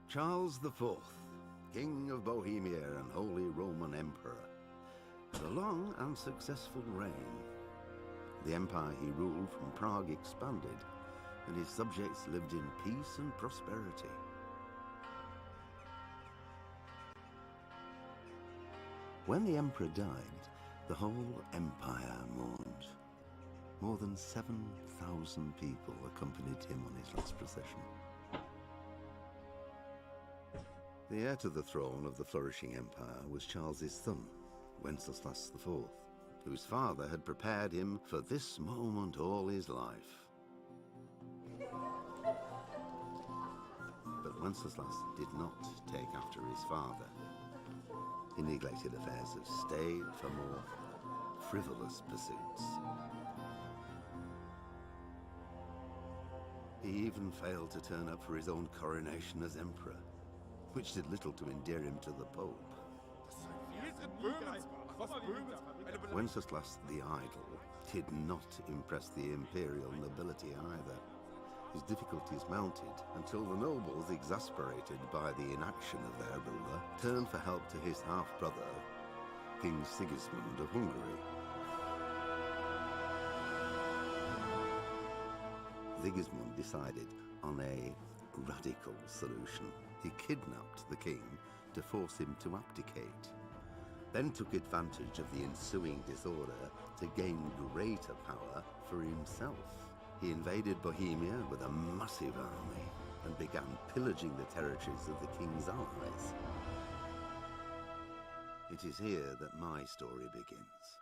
Charles IV, King of Bohemia and Holy Roman Emperor, had a long and successful reign. The empire he ruled from Prague expanded, and his subjects lived in peace and prosperity. When the emperor died, the whole empire mourned. More than 7,000 people accompanied him on his last procession. The heir to the throne of the flourishing empire was Charles's son, Wenceslas IV, whose father had prepared him for this moment all his life. But Wenceslas did not take after his father. He neglected affairs of state for more frivolous pursuits. He even failed to turn up for his own coronation as emperor, which did little to endear him to the Pope. Wenceslas the Idle did not impress the imperial nobility either. His difficulties mounted until the nobles, exasperated by the inaction of their ruler, turned for help to his half-brother, King Sigismund of Hungary. Sigismund decided on a radical solution. He kidnapped the king to force him to abdicate, then took advantage of the ensuing disorder to gain greater power for himself. He invaded Bohemia with a massive army and began pillaging the territories of the king's allies. It is here that my story begins.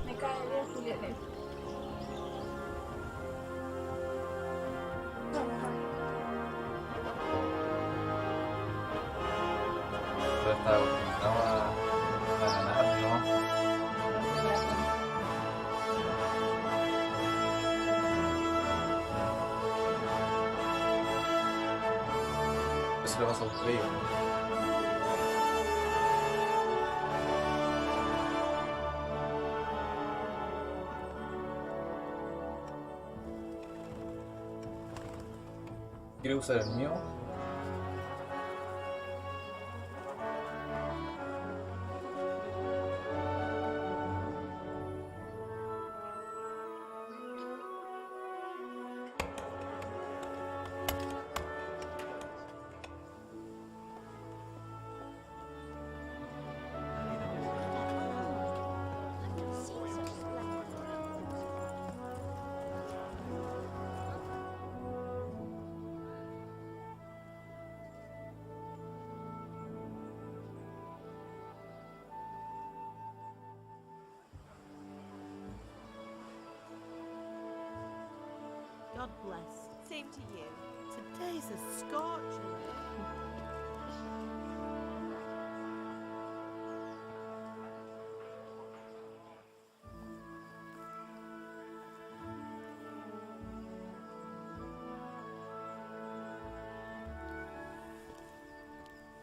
Me cae bien Julián. Yo estaba acostumbrado a ganar, ¿no? Eso le pasa a usted. ¿Quiere usar el mío? God bless. Same to you. Today's a scorcher.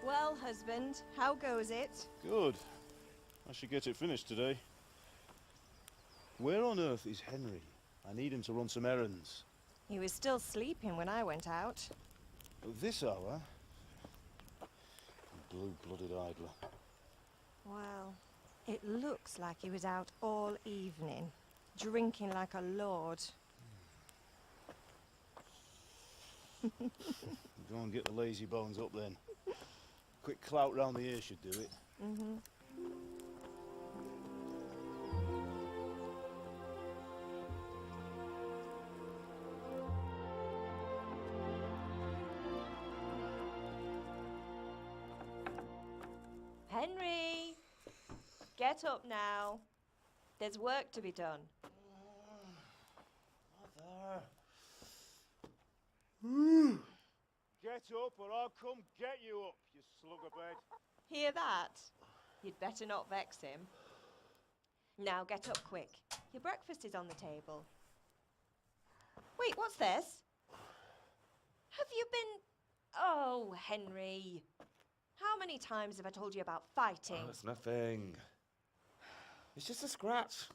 Well, husband, how goes it? Good. I should get it finished today. Where on earth is Henry? I need him to run some errands. He was still sleeping when I went out. At this hour? Blue-blooded idler. Well, it looks like he was out all evening, drinking like a lord. Go and get the lazy bones up then. Quick clout round the ear should do it. Mm-hmm. Henry! Get up now. There's work to be done. Mother. Get up or I'll come get you up, you sluggerbed. Hear that? You'd better not vex him. Now get up quick. Your breakfast is on the table. Wait, what's this? Have you been... Oh, Henry. How many times have I told you about fighting? Oh, it's nothing. It's just a scratch.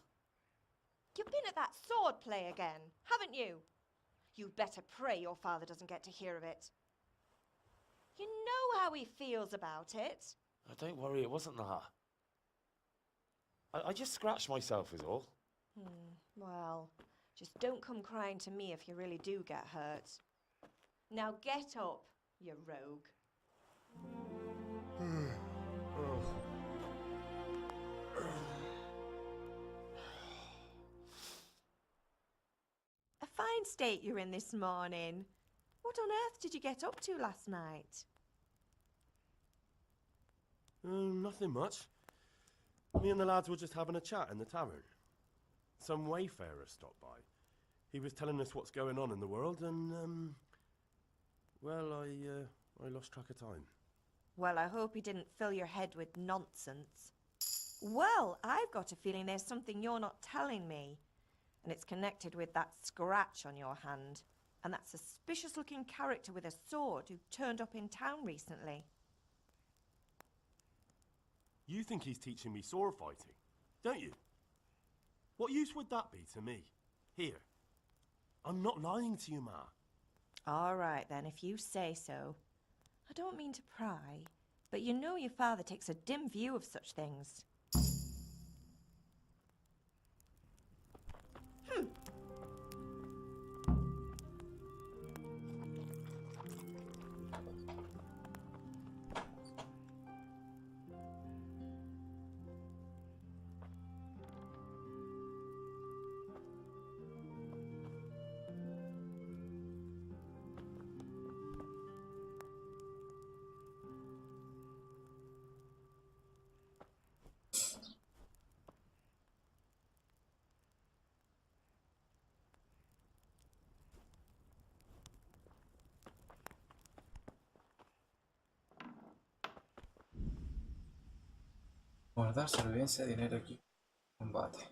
You've been at that sword play again, haven't you? You'd better pray your father doesn't get to hear of it. You know how he feels about it. Oh, don't worry, it wasn't that. I just scratched myself is all. Well, just don't come crying to me if you really do get hurt. Now get up, you rogue. A fine state you're in this morning. What on earth did you get up to last night? Nothing much. Me and the lads were just having a chat in the tavern. Some wayfarer stopped by. He was telling us what's going on in the world and, well, I lost track of time. Well, I hope he didn't fill your head with nonsense. Well, I've got a feeling there's something you're not telling me. And it's connected with that scratch on your hand. And that suspicious-looking character with a sword who turned up in town recently. You think he's teaching me sword fighting, don't you? What use would that be to me? Here. I'm not lying to you, Ma. All right, then, if you say so. I don't mean to pry, but you know your father takes a dim view of such things. Guardar, supervivencia, dinero, equipo, combate.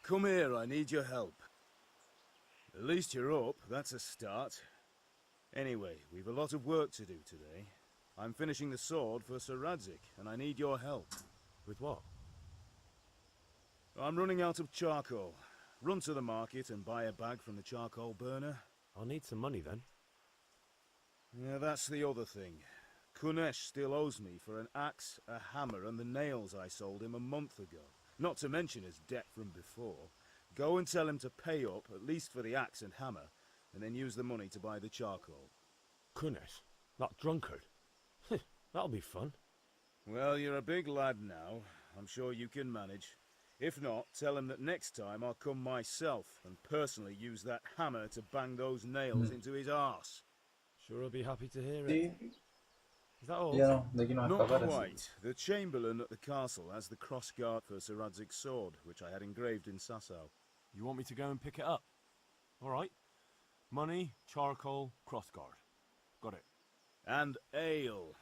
Come here, I need your help. At least you're up, that's a start. Anyway, we've a lot of work to do today. I'm finishing the sword for Sir Radzik, and I need your help. With what? I'm running out of charcoal. Run to the market and buy a bag from the charcoal burner. I'll need some money then. Yeah, that's the other thing. Kunesh still owes me for an axe, a hammer, and the nails I sold him a month ago. Not to mention his debt from before. Go and tell him to pay up, at least for the axe and hammer, and then use the money to buy the charcoal. Kunesh? That drunkard? That'll be fun. Well, you're a big lad now. I'm sure you can manage. If not, tell him that next time I'll come myself and personally use that hammer to bang those nails into his arse. Sure, I'll be happy to hear it. Sí, Is that all? ya no, de aquí no Not escapar así. quite. The Chamberlain at the castle has the crossguard for Sir Radzik's sword, which I had engraved in Sasau. You want me to go and pick it up? All right. Money, charcoal, crossguard. Got it. And ale.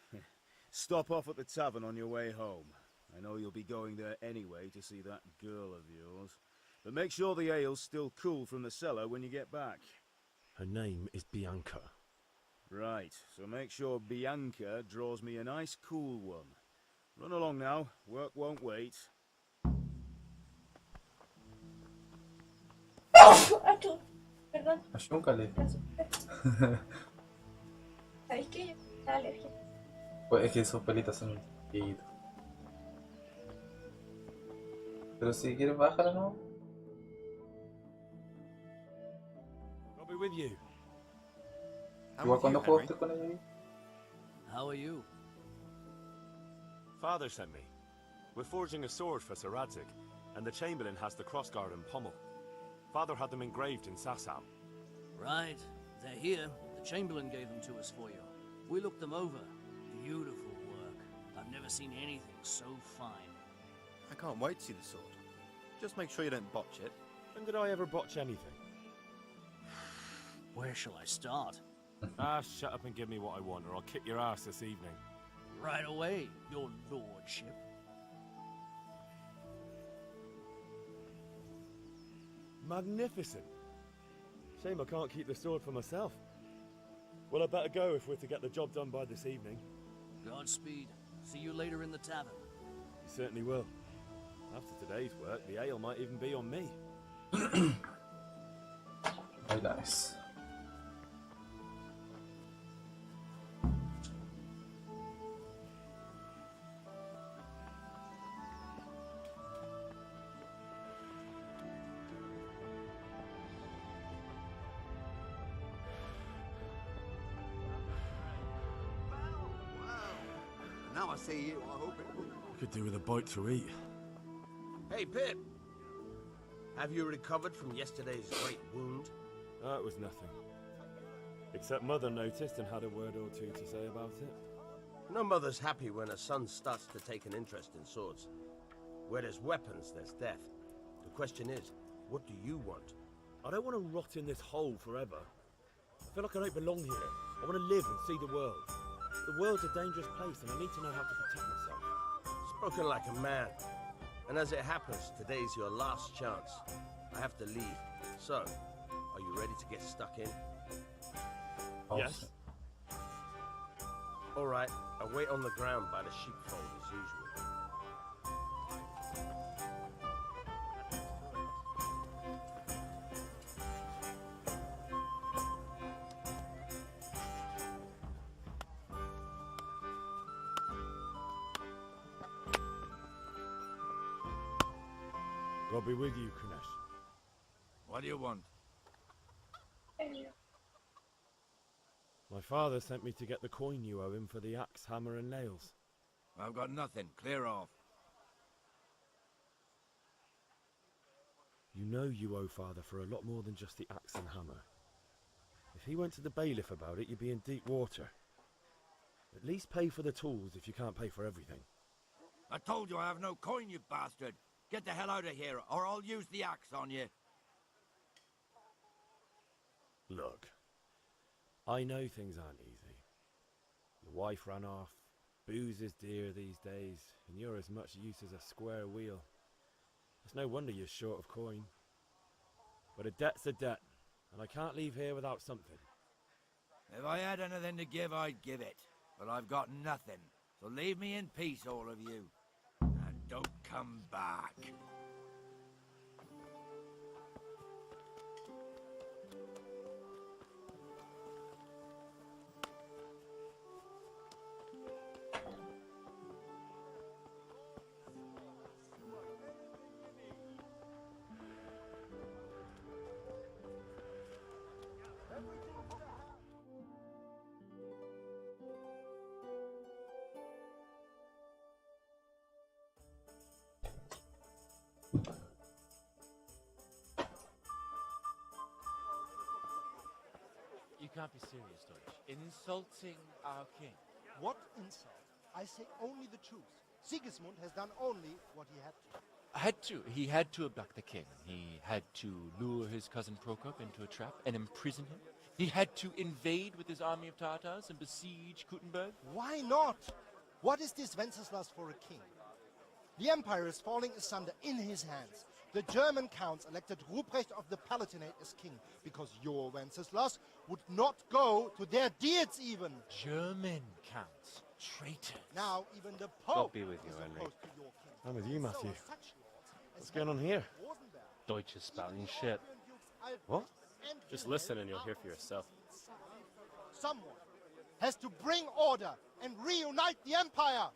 Stop off at the tavern on your way home. I know you'll be going there anyway to see that girl of yours. But make sure the ale's still cool from the cellar when you get back. Her name is Bianca. Right, so make sure Bianca draws me a nice cool one. Run along now. Work won't wait. Aduh, perdón. Ayúncale. ¿Sabéis qué? Yo estaba alergia. Pues es que esos pelitos son chiquitos. Pero si quieres bajarla, ¿no? I'll be with you. Igual cuando jugaste con ella ahí. How are you? Father sent me. We're forging a sword for Sir Radzig, and the Chamberlain has the crossguard and pommel. Father had them engraved in Sasau. Right. They're here. The Chamberlain gave them to us for you. We looked them over. Beautiful work. I've never seen anything so fine. I can't wait to see the sword. Just make sure you don't botch it. When did I ever botch anything? Where shall I start? Shut up and give me what I want, or I'll kick your ass this evening. Right away, your lordship. Magnificent. Shame I can't keep the sword for myself. Well, I better go if we're to get the job done by this evening. Godspeed. See you later in the tavern. You certainly will. After today's work, the ale might even be on me. Very nice. Now I see you, I hope it will. Could do with a bite to eat. Hey, Pip. Have you recovered from yesterday's great wound? It was nothing. Except Mother noticed and had a word or two to say about it. No mother's happy when a son starts to take an interest in swords. Where there's weapons, there's death. The question is, what do you want? I don't want to rot in this hole forever. I feel like I don't belong here. I want to live and see the world. The world's a dangerous place and I need to know how to protect myself. Spoken like a man. And as it happens, today's your last chance. I have to leave. So, are you ready to get stuck in? Yes. All right, I'll wait on the ground by the sheepfold as usual. God be with you, Kunesh. What do you want? My father sent me to get the coin you owe him for the axe, hammer and nails. I've got nothing. Clear off. You know you owe father for a lot more than just the axe and hammer. If he went to the bailiff about it, you'd be in deep water. At least pay for the tools if you can't pay for everything. I told you I have no coin, you bastard. Get the hell out of here, or I'll use the axe on you. Look, I know things aren't easy. Your wife ran off, booze is dear these days, and you're as much use as a square wheel. It's no wonder you're short of coin. But a debt's a debt, and I can't leave here without something. If I had anything to give, I'd give it. But I've got nothing, so leave me in peace, all of you. And don't come back. You can't be serious, Deutsch. In insulting our king. What insult? I say only the truth. Sigismund has done only what he had to. He had to abduct the king. He had to lure his cousin Prokop into a trap and imprison him. He had to invade with his army of Tartars and besiege Kuttenberg. Why not? What is this Wenceslas for a king? The empire is falling asunder in his hands. The German counts elected Ruprecht of the Palatinate as king because your Wenceslas would not go to their deeds even. German counts? Traitors. Now even the God Pope be with you, is Henry. opposed to your king. I'm with you, Matthew. So such lords as What's going on here? Wardenberg, Deutsch is spouting shit. What? and Just Wilhelm listen and you'll are hear for yourself. Someone has to bring order and reunite the empire.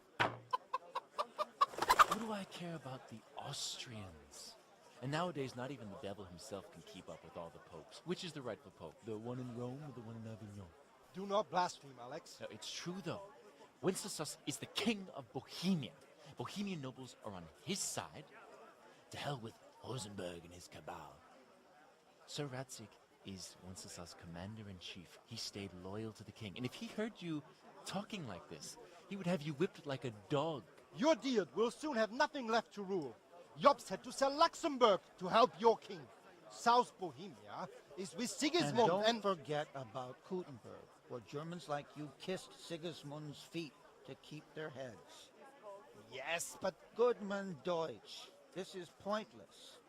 What do I care about the Austrians? And nowadays, not even the devil himself can keep up with all the popes. Which is the rightful pope? The one in Rome or the one in Avignon? Do not blaspheme, Alex. No, it's true, though. Wenceslas is the king of Bohemia. Bohemian nobles are on his side. To hell with Rosenberg and his cabal. Sir Ratzik is Wenceslas' commander-in-chief. He stayed loyal to the king. And if he heard you talking like this, he would have you whipped like a dog. Your deed will soon have nothing left to rule. Jobst had to sell Luxembourg to help your king. South Bohemia is with Sigismund And don't forget about Gutenberg, where Germans like you kissed Sigismund's feet to keep their heads. Yes, but Goodman Deutsch, this is pointless.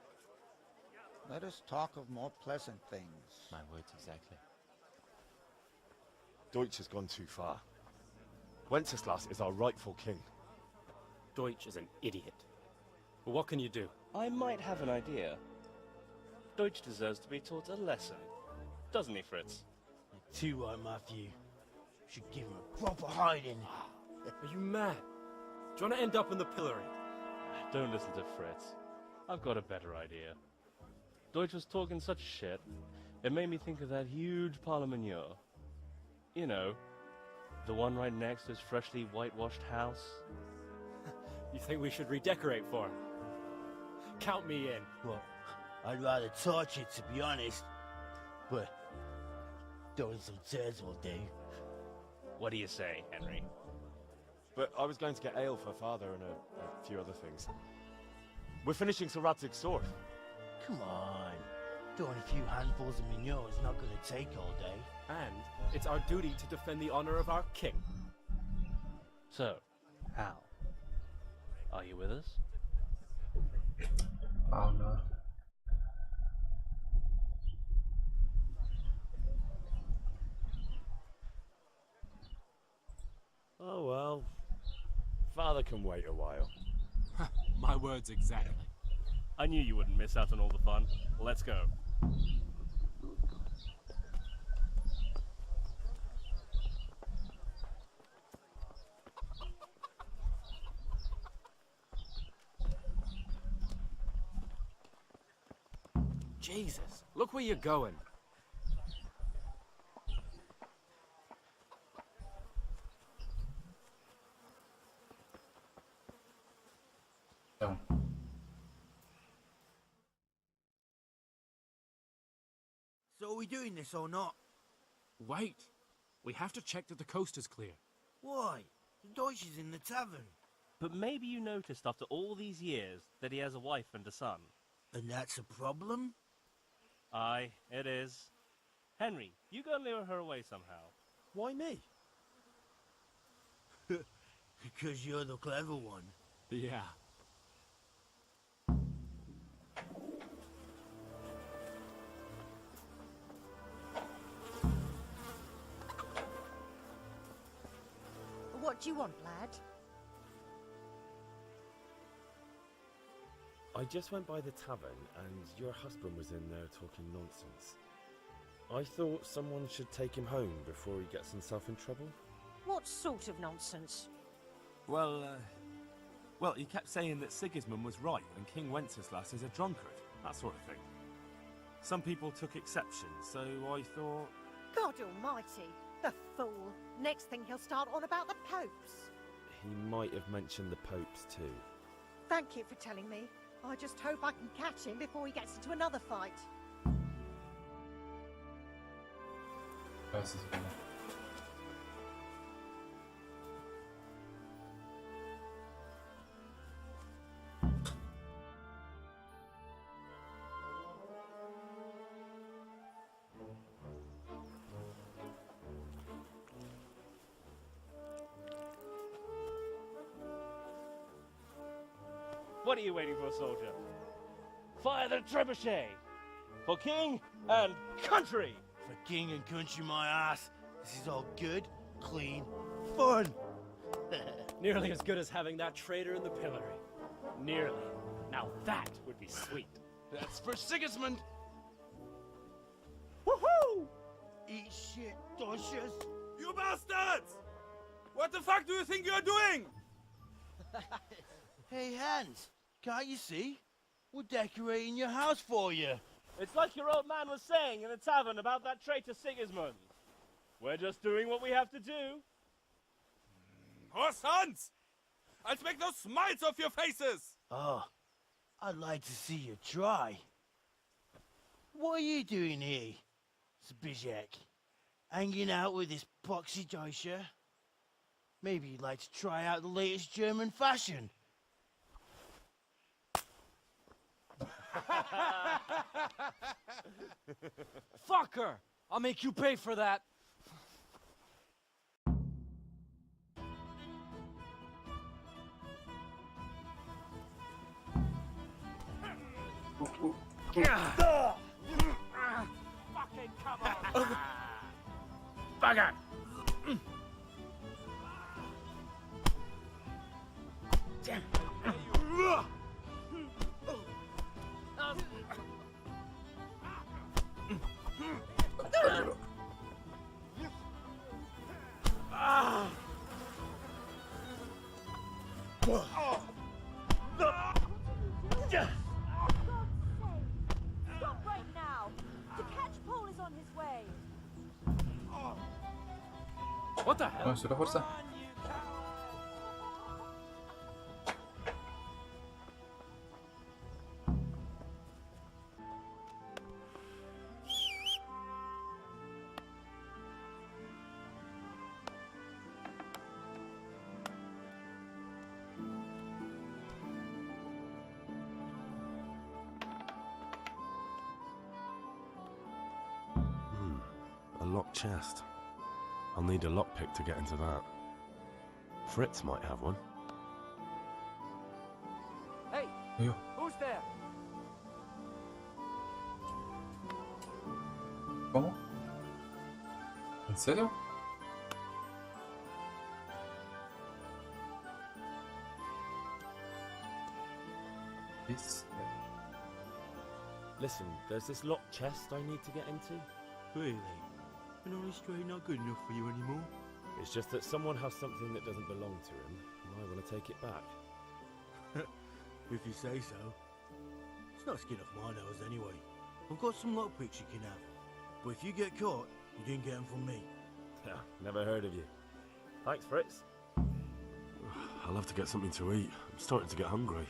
Let us talk of more pleasant things. My words exactly. Deutsch has gone too far. Wenceslas is our rightful king. Deutsch is an idiot. But what can you do? I might have an idea. Deutsch deserves to be taught a lesson. Doesn't he, Fritz? Too right, Matthew. Should give him a proper hiding. Are you mad? Do you want to end up in the pillory? Don't listen to Fritz. I've got a better idea. Deutsch was talking such shit, it made me think of that huge parliament. You know, the one right next to his freshly whitewashed house. You think we should redecorate for him? Count me in. Well, I'd rather torch it, to be honest. But throwing some tears will do. What do you say, Henry? But I was going to get ale for father and a few other things. We're finishing Sir Radzig's sword. Come on. Throwing a few handfuls of manure is not going to take all day. And it's our duty to defend the honor of our king. So, Hal, are you with us? Oh no. Oh well. Father can wait a while. My words exactly. I knew you wouldn't miss out on all the fun. Let's go. Jesus, look where you're going. So are we doing this or not? Wait. We have to check that the coast is clear. Why? The Deutsch is in the tavern. But maybe you noticed after all these years that he has a wife and a son. And that's a problem? Aye, it is. Henry, you go and lure her away somehow. Why me? Because you're the clever one. Yeah. What do you want, lad? I just went by the tavern and your husband was in there talking nonsense. I thought someone should take him home before he gets himself in trouble. What sort of nonsense? Well, he kept saying that Sigismund was right and King Wenceslas is a drunkard, that sort of thing. Some people took exception, so I thought... God almighty, the fool. Next thing he'll start on about the popes. He might have mentioned the popes too. Thank you for telling me. I just hope I can catch him before he gets into another fight. What are you waiting for, soldier? Fire the trebuchet! For king and country! For king and country, my ass. This is all good, clean, fun. Nearly as good as having that traitor in the pillory. Nearly. Now that would be sweet. That's for Sigismund! Woohoo! Eat shit, Dodgers! You bastards! What the fuck do you think you're doing? Hey, Hans, can't you see? We're decorating your house for you. It's like your old man was saying in the tavern about that traitor Sigismund. We're just doing what we have to do. Oh, sons! I'll make those smiles off your faces! Oh, I'd like to see you try. What are you doing here, Zbigniew? Hanging out with this poxy Deutscher? Maybe you'd like to try out the latest German fashion. Fucker! I'll make you pay for that. Fucking come on! Bugger! Damn. Stop right now! The catch pole is on his way! What the hell? ¿Con su fuerza? A locked chest. I'll need a lockpick to get into that. Fritz might have one. Hey! Yo. Who's there? ¿Cómo? ¿En serio? Listen, there's this locked chest I need to get into. Really? And only straight not good enough for you anymore? It's just that someone has something that doesn't belong to him, and I want to take it back. If you say so. It's not skin off my nose anyway. I've got some lockpicks you can have. But if you get caught, you didn't get them from me. Never heard of you. Thanks, Fritz. I'll have to get something to eat. I'm starting to get hungry.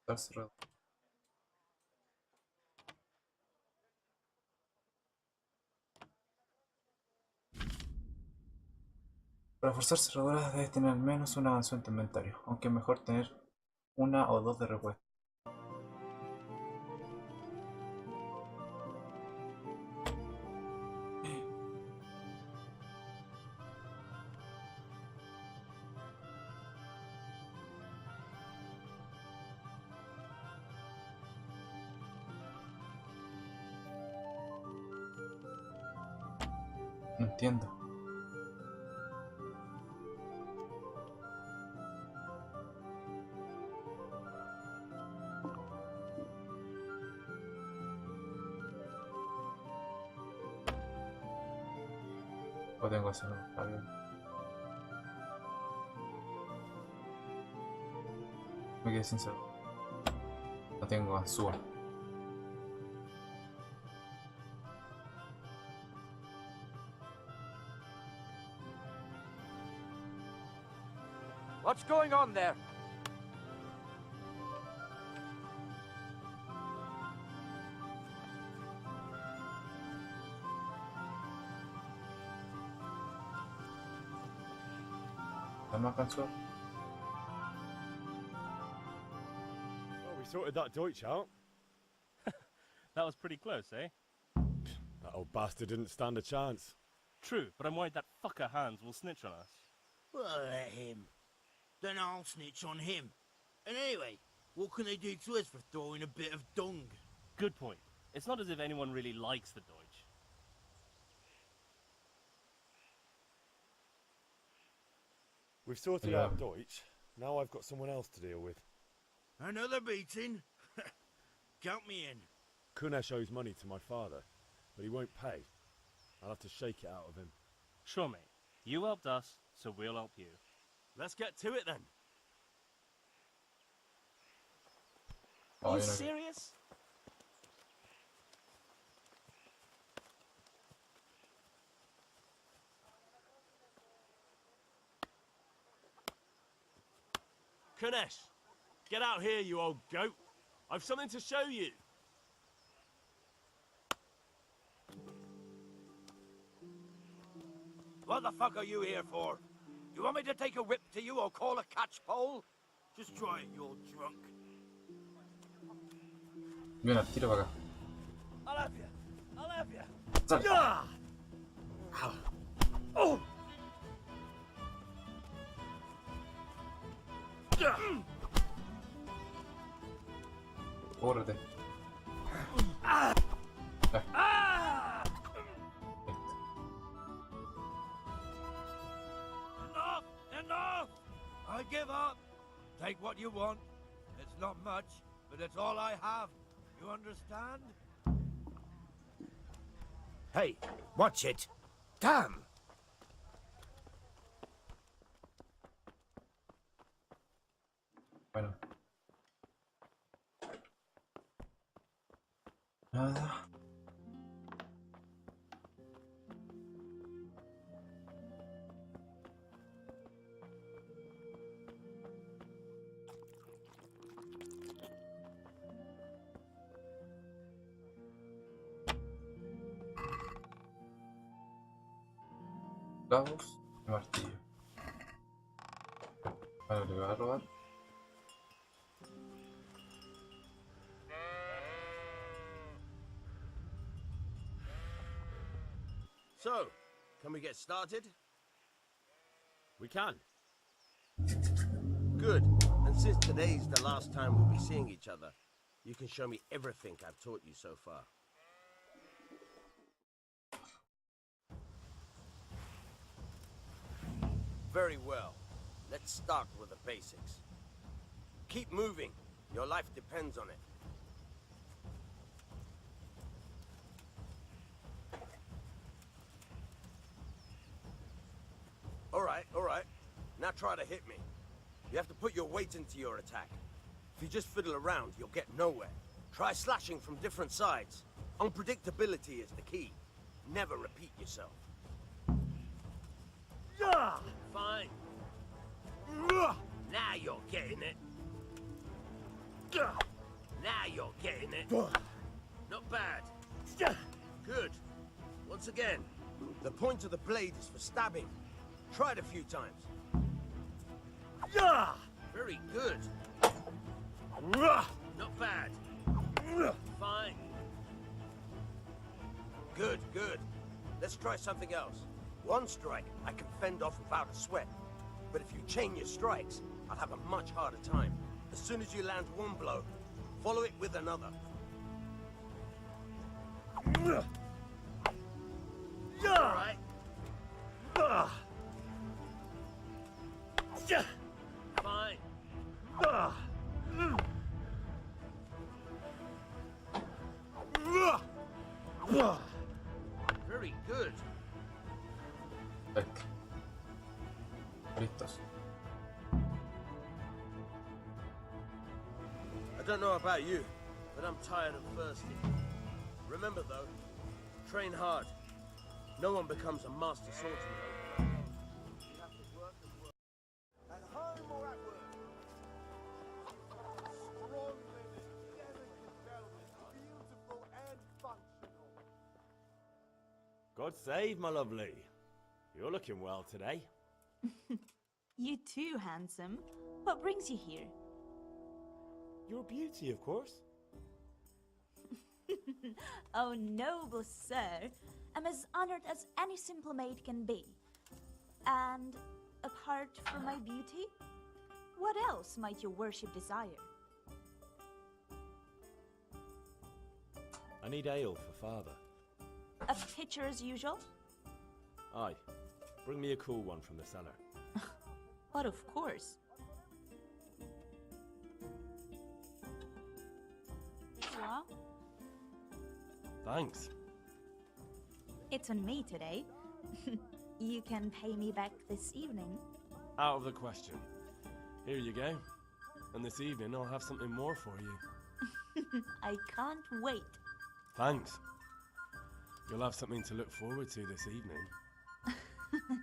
Está cerrado. Para forzar cerraduras debes tener al menos una avanzada en tu inventario, aunque es mejor tener una o dos de repuesto. No entiendo. O tengo que hacerlo. Está bien. Me quedé sin cerdo. No tengo azúcar. What's going on there? ¿No alcanzó? Well, we sorted that Deutsch out. That was pretty close, eh? That old bastard didn't stand a chance. True, but I'm worried that fucker Hans will snitch on us. Well, let him. Then I'll snitch on him. And anyway, what can they do to us for throwing a bit of dung? Good point. It's not as if anyone really likes the Deutsch. We've sorted out Deutsch. Now I've got someone else to deal with. Another beating? Count me in. Kunesh owes money to my father, but he won't pay. I'll have to shake it out of him. Sure, mate. You helped us, so we'll help you. Let's get to it then. Oh, Are you you know. serious? Kunesh, get out here, you old goat. I've something to show you. What the fuck are you here for? You want me to take a whip to you or call a catchpole? Just try it, you're drunk. Mira, tira para acá. I'll have you. I'll have you. Sal. Yeah. Oh. Córrete. Enough! Enough! I give up. Take what you want. It's not much, but it's all I have. You understand? Hey, watch it. Damn! Bueno. Nada. Clavos y martillo. Vale, le voy a robar. So, can we get started? We can. Good. And since today's the last time we'll be seeing each other, you can show me everything I've taught you so far. Very well. Let's start with the basics. Keep moving. Your life depends on it. All right. Now try to hit me. You have to put your weight into your attack. If you just fiddle around, you'll get nowhere. Try slashing from different sides. Unpredictability is the key. Never repeat yourself. Fine. Now you're getting it. Now you're getting it. Not bad. Good. Once again, the point of the blade is for stabbing. Try it a few times. Very good. Not bad. Fine. Good. Let's try something else. One strike I can fend off without a sweat. But if you chain your strikes, I'll have a much harder time. As soon as you land one blow, follow it with another. All right. Fine. Very good. Perfecto. Listos. I don't know about you, but I'm tired and thirsty. Remember though, train hard. No one becomes a master swordsman overnight. You have to work and work. At home or at work. Strong linen, delicate velvet, beautiful and functional. God save, my lovely. You're looking well today. You too, handsome. What brings you here? Your beauty, of course. Oh, noble sir, I'm as honored as any simple maid can be. And apart from my beauty, what else might your worship desire? I need ale for father. A pitcher as usual? Aye. Bring me a cool one from the cellar. But of course. Well, Thanks. it's on me today. You can pay me back this evening. Out of the question. Here you go. And this evening I'll have something more for you. I can't wait. Thanks. You'll have something to look forward to this evening.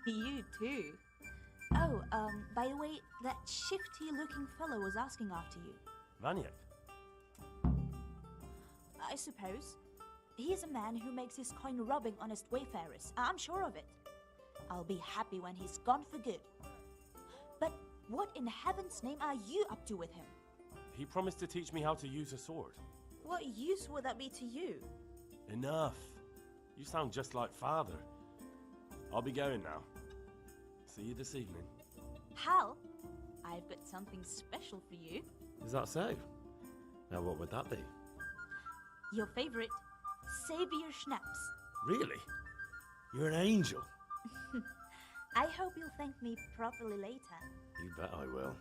You too. Oh, by the way, that shifty-looking fellow was asking after you. Vanyek? I suppose. He is a man who makes his coin robbing honest wayfarers. I'm sure of it. I'll be happy when he's gone for good. But what in heaven's name are you up to with him? He promised to teach me how to use a sword. What use would that be to you? Enough. You sound just like father. I'll be going now. See you this evening. Hal, I've got something special for you. Is that so? Now what would that be? Your favorite, Savior Schnapps. Really? You're an angel. I hope you'll thank me properly later. You bet I will.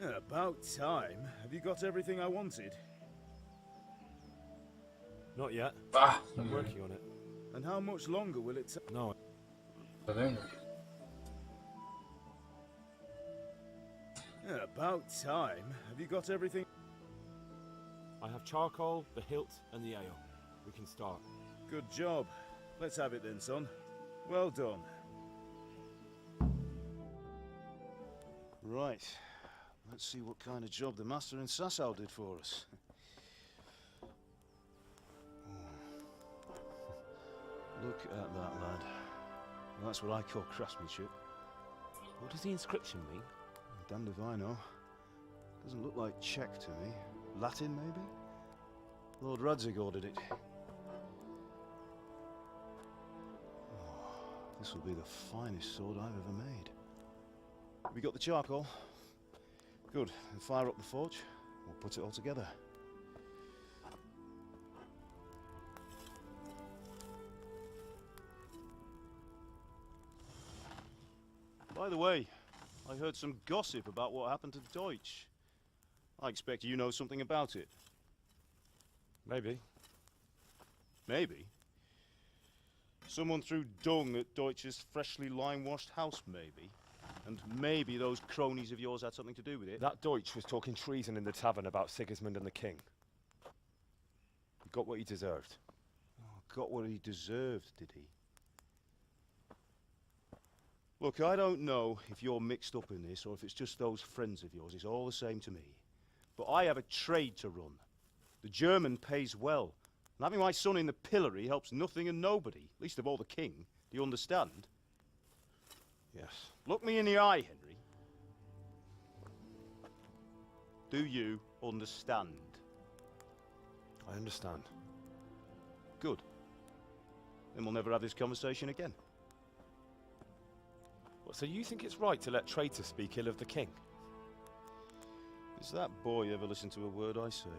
Yeah, about time. Have you got everything I wanted? Not yet. I'm working on it. And how much longer will it take? No. Yeah, about time. Have you got everything? I have charcoal, the hilt, and the ale. We can start. Good job. Let's have it then, son. Well done. Right. Let's see what kind of job the master in Sasau did for us. Look at that, lad. That's what I call craftsmanship. What does the inscription mean? Damned if I know. Doesn't look like Czech to me. Latin, maybe? Lord Radzig ordered it. Oh, this will be the finest sword I've ever made. We got the charcoal? Good. Then fire up the forge. We'll put it all together. By the way, I heard some gossip about what happened to Deutsch. I expect you know something about it. Maybe. Maybe? Someone threw dung at Deutsch's freshly lime-washed house, maybe? And maybe those cronies of yours had something to do with it? That Deutsch was talking treason in the tavern about Sigismund and the king. He got what he deserved. Oh, got what he deserved, did he? Look, I don't know if you're mixed up in this or if it's just those friends of yours. It's all the same to me. But I have a trade to run. The German pays well. And having my son in the pillory helps nothing and nobody, least of all the king. Do you understand? Yes. Look me in the eye, Henry. Do you understand? I understand. Good. Then we'll never have this conversation again. What, so you think it's right to let traitors speak ill of the king? Does that boy ever listen to a word I say?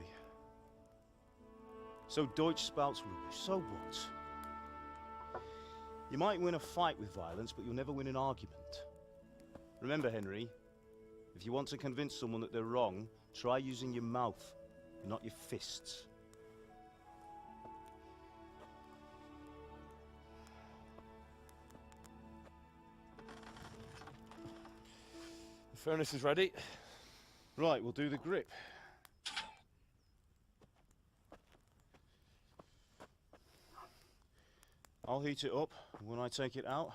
So Deutsch spouts rubbish. So what? You might win a fight with violence, but you'll never win an argument. Remember, Henry, if you want to convince someone that they're wrong, try using your mouth, not your fists. The furnace is ready. Right, we'll do the grip. I'll heat it up, and when I take it out,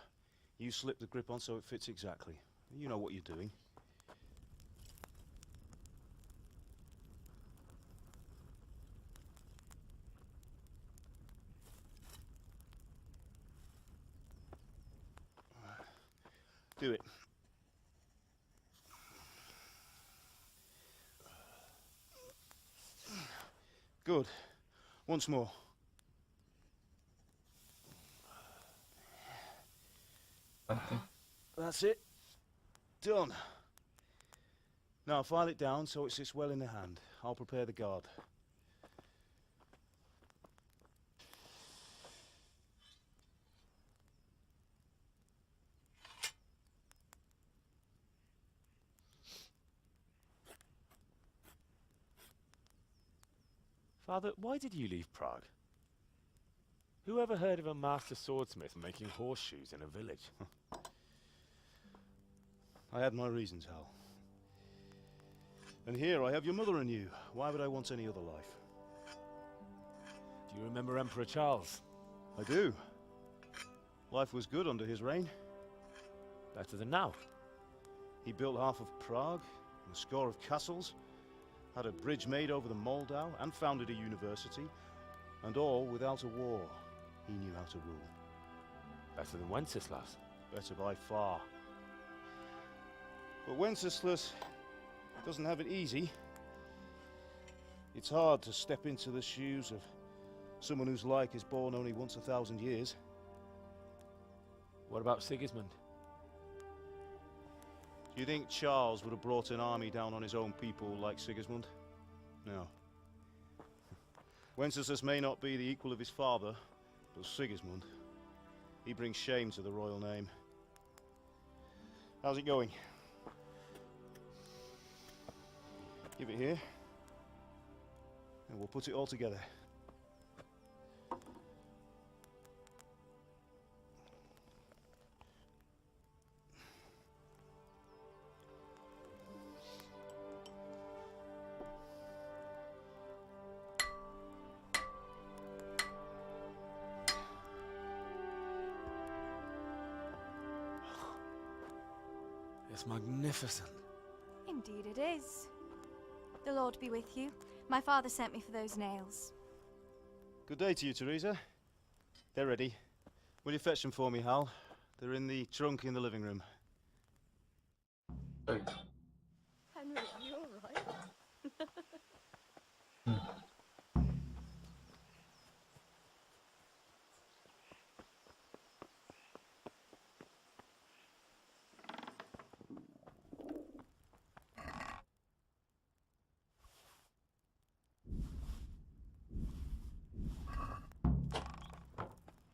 you slip the grip on so it fits exactly. You know what you're doing. Do it. Good. Once more. That's it. Done. Now file it down so it sits well in the hand. I'll prepare the guard. Father, why did you leave Prague? Who ever heard of a master swordsmith making horseshoes in a village? I had my reasons, Hal. And here I have your mother and you. Why would I want any other life? Do you remember Emperor Charles? I do. Life was good under his reign. Better than now. He built half of Prague, and a score of castles, had a bridge made over the Moldau, and founded a university, and all without a war. He knew how to rule. Better than Wenceslas. Better by far. But Wenceslas doesn't have it easy. It's hard to step into the shoes of someone whose like is born only once 1,000 years. What about Sigismund? Do you think Charles would have brought an army down on his own people like Sigismund? No. Wenceslas may not be the equal of his father, but Sigismund, he brings shame to the royal name. How's it going? Give it here, and we'll put it all together. It's magnificent. Indeed it is. The Lord be with you. My father sent me for those nails. Good day to you, Teresa. They're ready. Will you fetch them for me, Hal? They're in the trunk in the living room. Henry, are you alright?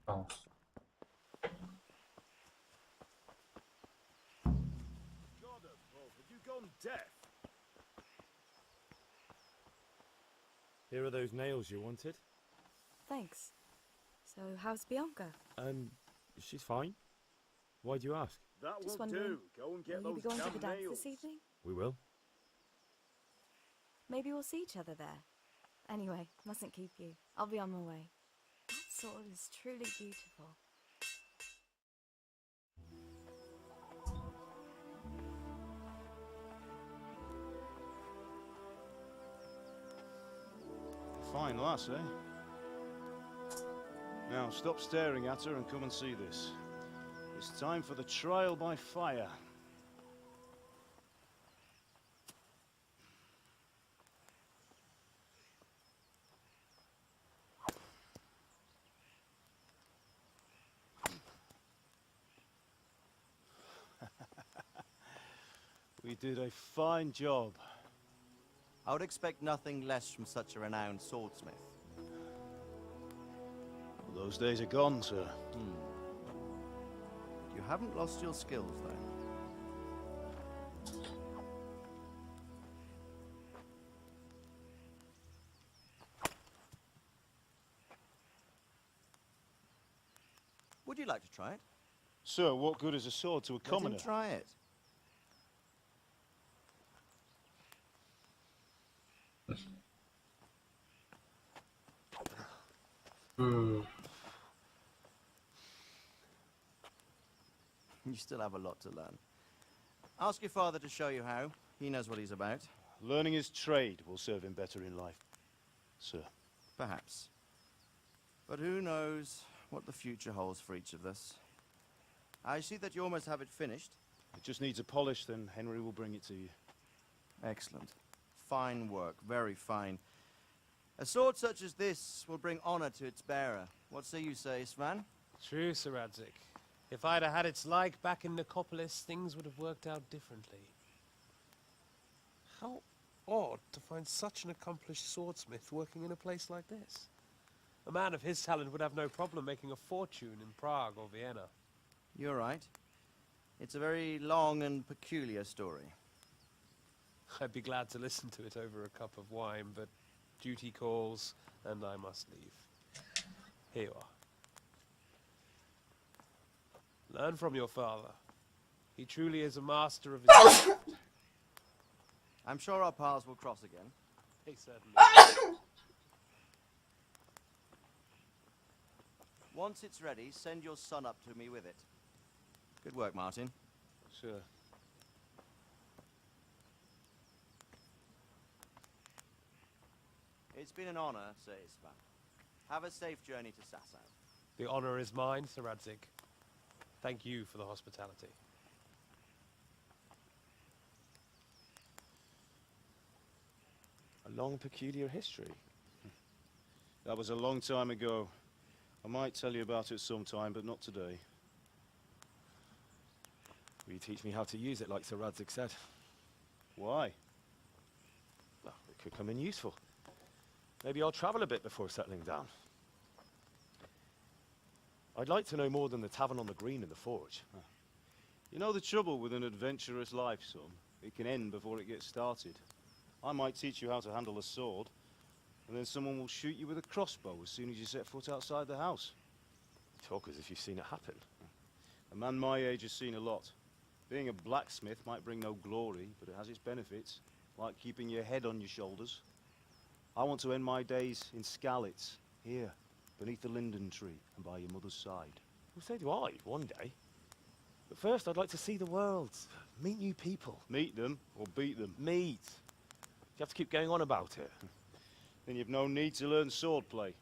Vamos. God above, have you gone deaf? Here are those nails you wanted. Thanks. So, how's Bianca? She's fine. Why do you ask? That Just will wondering, do. Go and get will you those be going to damn the dance nails. this evening? We will. Maybe we'll see each other there. Anyway, mustn't keep you. I'll be on my way. That sword is truly beautiful. Fine lass, eh? Now stop staring at her and come and see this. It's time for the trial by fire. We did a fine job. I would expect nothing less from such a renowned swordsmith. Those days are gone, sir. You haven't lost your skills, though. Would you like to try it? Sir, what good is a sword to a commoner? Let him try it. You still have a lot to learn. Ask your father to show you how. He knows what he's about. Learning his trade will serve him better in life, sir. Perhaps. But who knows what the future holds for each of us. I see that you almost have it finished. It just needs a polish, then Henry will bring it to you. Excellent. Fine work, very fine. A sword such as this will bring honor to its bearer. What say you, Svan? True, Sir Radzig. If I'd have had its like back in Nicopolis, things would have worked out differently. How odd to find such an accomplished swordsmith working in a place like this. A man of his talent would have no problem making a fortune in Prague or Vienna. You're right. It's a very long and peculiar story. I'd be glad to listen to it over a cup of wine, but duty calls, and I must leave. Here you are. Learn from your father. He truly is a master of his craft. I'm sure our paths will cross again. He certainly. Once it's ready, send your son up to me with it. Good work, Martin. Sure. It's been an honor, Sir Isvan. Have a safe journey to Sasau. The honor is mine, Sir Radzig. Thank you for the hospitality. A long, peculiar history. That was a long time ago. I might tell you about it sometime, but not today. Will you teach me how to use it, like Sir Radzig said? Why? Well, it could come in useful. Maybe I'll travel a bit before settling down. I'd like to know more than the tavern on the green and the forge. You know the trouble with an adventurous life, son? It can end before it gets started. I might teach you how to handle a sword, and then someone will shoot you with a crossbow as soon as you set foot outside the house. You talk as if you've seen it happen. A man my age has seen a lot. Being a blacksmith might bring no glory, but it has its benefits, like keeping your head on your shoulders. I want to end my days in Skalitz, here, beneath the linden tree and by your mother's side. Well, so do I, one day. But first, I'd like to see the world, meet new people. Meet them or beat them? Meet. You have to keep going on about it. Then you've no need to learn swordplay.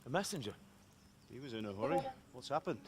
A messenger. He was in a hurry. What's happened?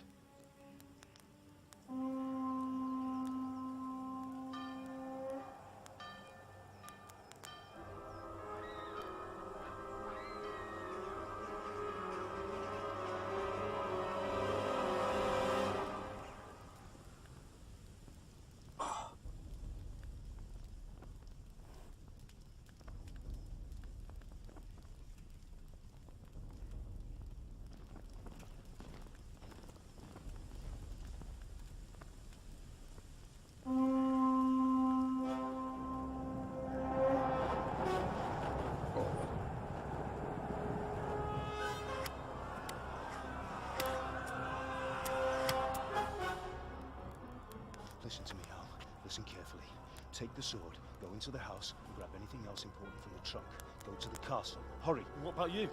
Listen to me, Al. Listen carefully. Take the sword, go into the house, and grab anything else important from the trunk. Go to the castle. Hurry. What about you?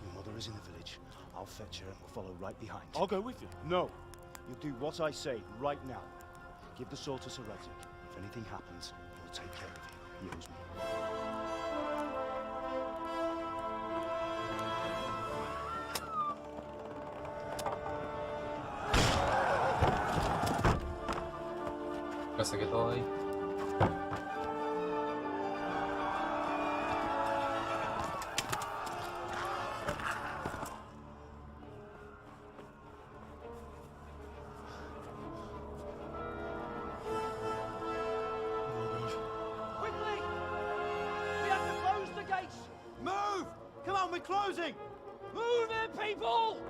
Your mother is in the village. I'll fetch her and we'll follow right behind. I'll go with you. No. You'll do what I say right now. Give the sword to Sir Radzig. If anything happens, he'll take care of you. He owes me. Se quedó ahí. Quickly! We have to close the gates! Move! Come on, we're closing! Move it, people!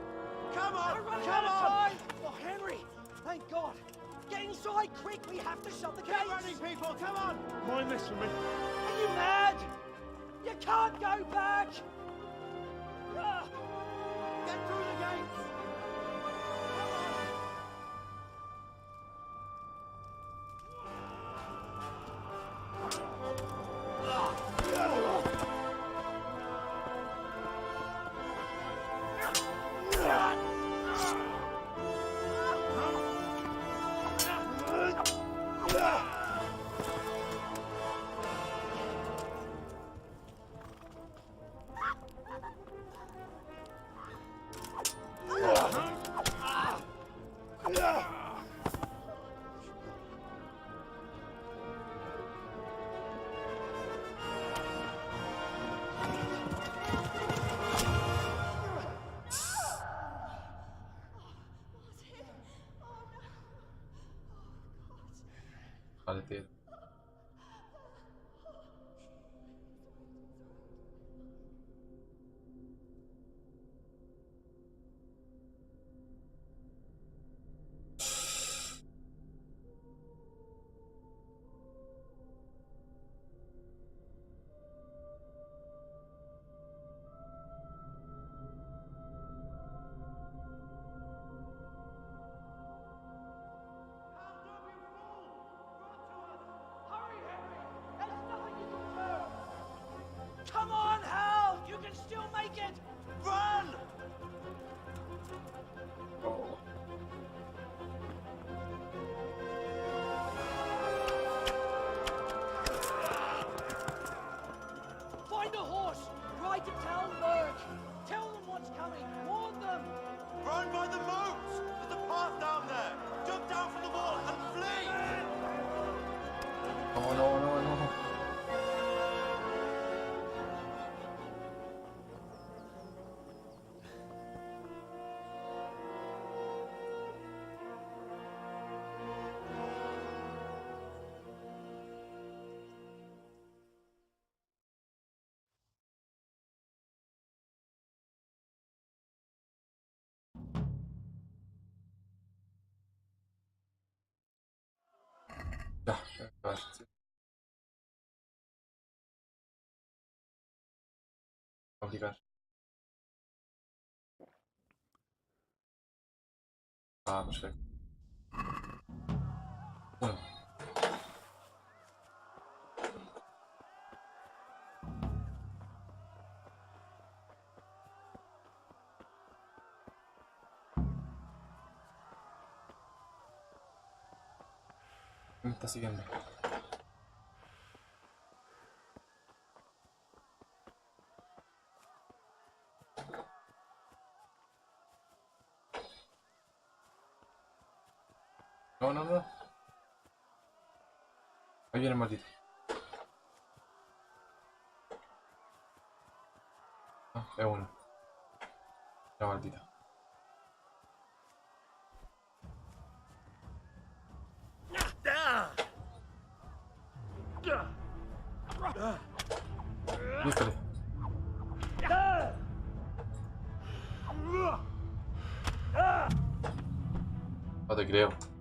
Come on! We're running Come out of on! time! Oh, Henry! Thank God! Get inside, quick! We have to shut the gates! Keep running, people! Come on! Mind this for me. Are you mad? You can't go back! Ah! Get through the gates! Patrzcie. Obligasz. A, poczekaj. Me está siguiendo. No, no, no. Ahí viene el maldito. No, es uno. La maldita. Búscale. No te creo.